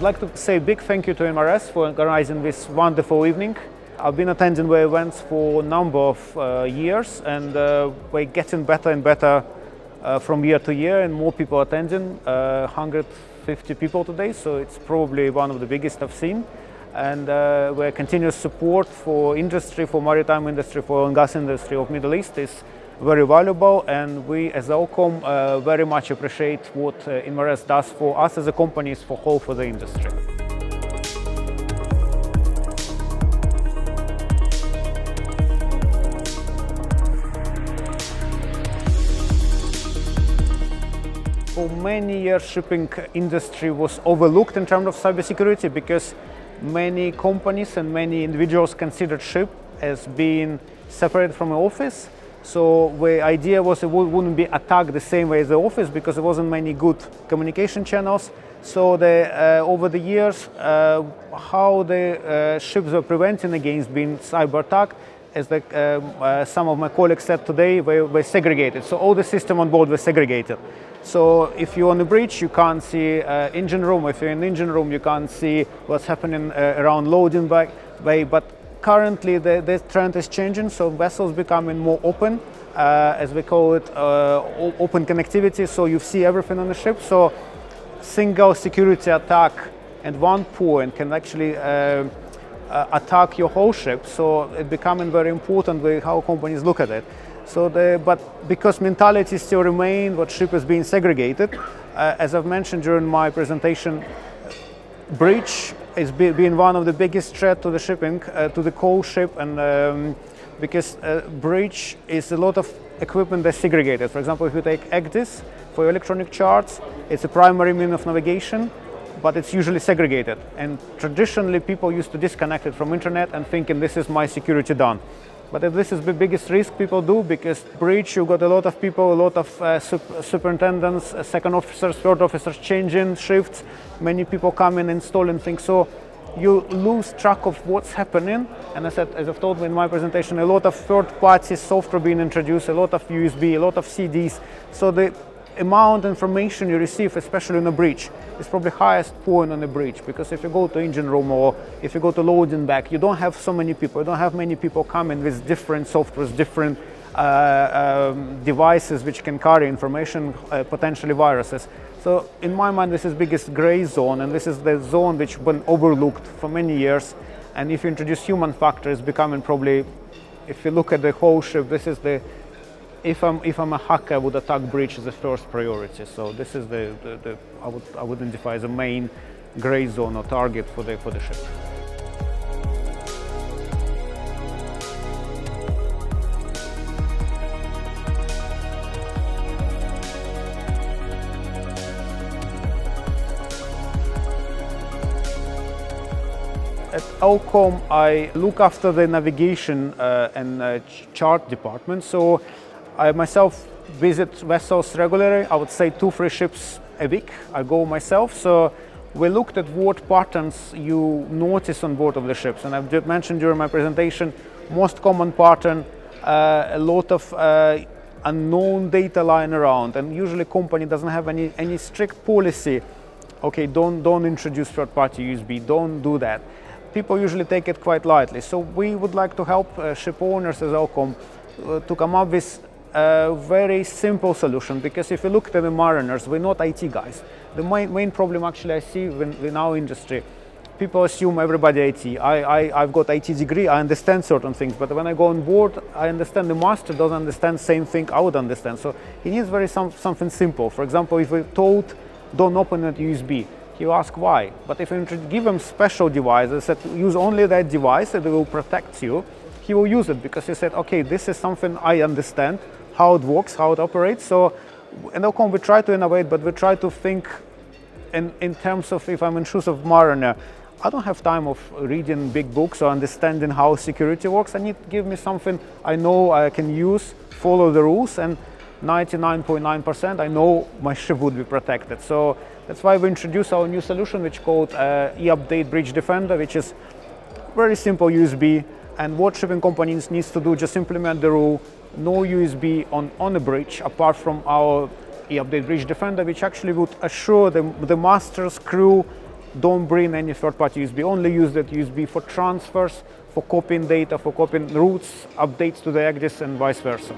would like to say a big thank you to IMAREST for organizing this wonderful evening. I've been attending the events for a number of years, and we're getting better and better from year to year, and more people attending, 150 people today, so it's probably one of the biggest I've seen. And where continuous support for industry, for maritime industry, for oil and gas industry of Middle East is very valuable, and we as Elcome very much appreciate what IMAREST does for us as a company, for the industry. For many years, shipping industry was overlooked in terms of cybersecurity because many companies and many individuals considered ship as being separated from the office. So the idea was it wouldn't be attacked the same way as the office because there wasn't many good communication channels. So over the years, how the ships were preventing against being cyber attacked, as some of my colleagues said today, were segregated. So all the system on board were segregated. So if you're on the bridge, you can't see engine room. If you're in the engine room, you can't see what's happening around loading bay. But currently, the trend is changing. So vessels becoming more open, as we call it, open connectivity. So you see everything on the ship. So single security attack at one point can actually attack your whole ship. So it's becoming very important with how companies look at it. So but because mentality still remains, what ship is being segregated, as I've mentioned during my presentation, breach is being one of the biggest threats to the shipping, to the coal ship, and because breach is a lot of equipment that's segregated. For example, if you take ECDIS for electronic charts, it's a primary means of navigation, but it's usually segregated. And traditionally, people used to disconnect it from internet and thinking this is my security done. But this is the biggest risk people do, because breach, you got a lot of people, a lot of superintendents, second officers, third officers changing shifts. Many people come in installing things, so you lose track of what's happening. And as I've told in my presentation, a lot of third-party software being introduced, a lot of USB, a lot of CDs. So the amount of information you receive, especially in a breach, is probably highest point on a breach, because if you go to engine room or if you go to loading back, you don't have so many people, you don't have many people coming with different softwares, different devices which can carry information, potentially viruses. So in my mind, this is the biggest gray zone, and this is the zone which has been overlooked for many years. And if you introduce human factors, becoming probably, if you look at the whole ship, this is the if I'm a hacker, I would attack breach as the first priority. So this is I would identify as a main gray zone or target for the ship. At Elcome, I look after the navigation and chart department. So I myself visit vessels regularly. I would say 2-3 ships a week. I go myself. So we looked at what patterns you notice on board of the ships. And I've mentioned during my presentation, most common pattern, a lot of unknown data lying around. And usually company doesn't have any strict policy. Okay, don't introduce third-party USB, don't do that. People usually take it quite lightly. So we would like to help ship owners as Elcome to come up with a very simple solution, because if you look at the mariners, we're not IT guys. The main problem actually I see in our industry, people assume everybody IT. I've got IT degree, I understand certain things, but when I go on board, I understand the master doesn't understand the same thing I would understand. So he needs something simple. For example, if we're told don't open that USB, he will ask why. But if you give him special devices that use only that device and it will protect you, he will use it, because he said, okay, this is something I understand, how it works, how it operates. So in Elcome, we try to innovate, but we try to think in terms of, if I'm in shoes of mariner, I don't have time of reading big books or understanding how security works. I need to give me something I know I can use, follow the rules, and 99.9% I know my ship would be protected. So that's why we introduced our new solution, which is called eUpdate Breach Defender, which is very simple USB. And what shipping companies needs to do, just implement the rule, no USB on a breach, apart from our eUpdate Breach Defender, which actually would assure the master's crew don't bring any third-party USB, only use that USB for transfers, for copying data, for copying routes, updates to the address, and vice versa.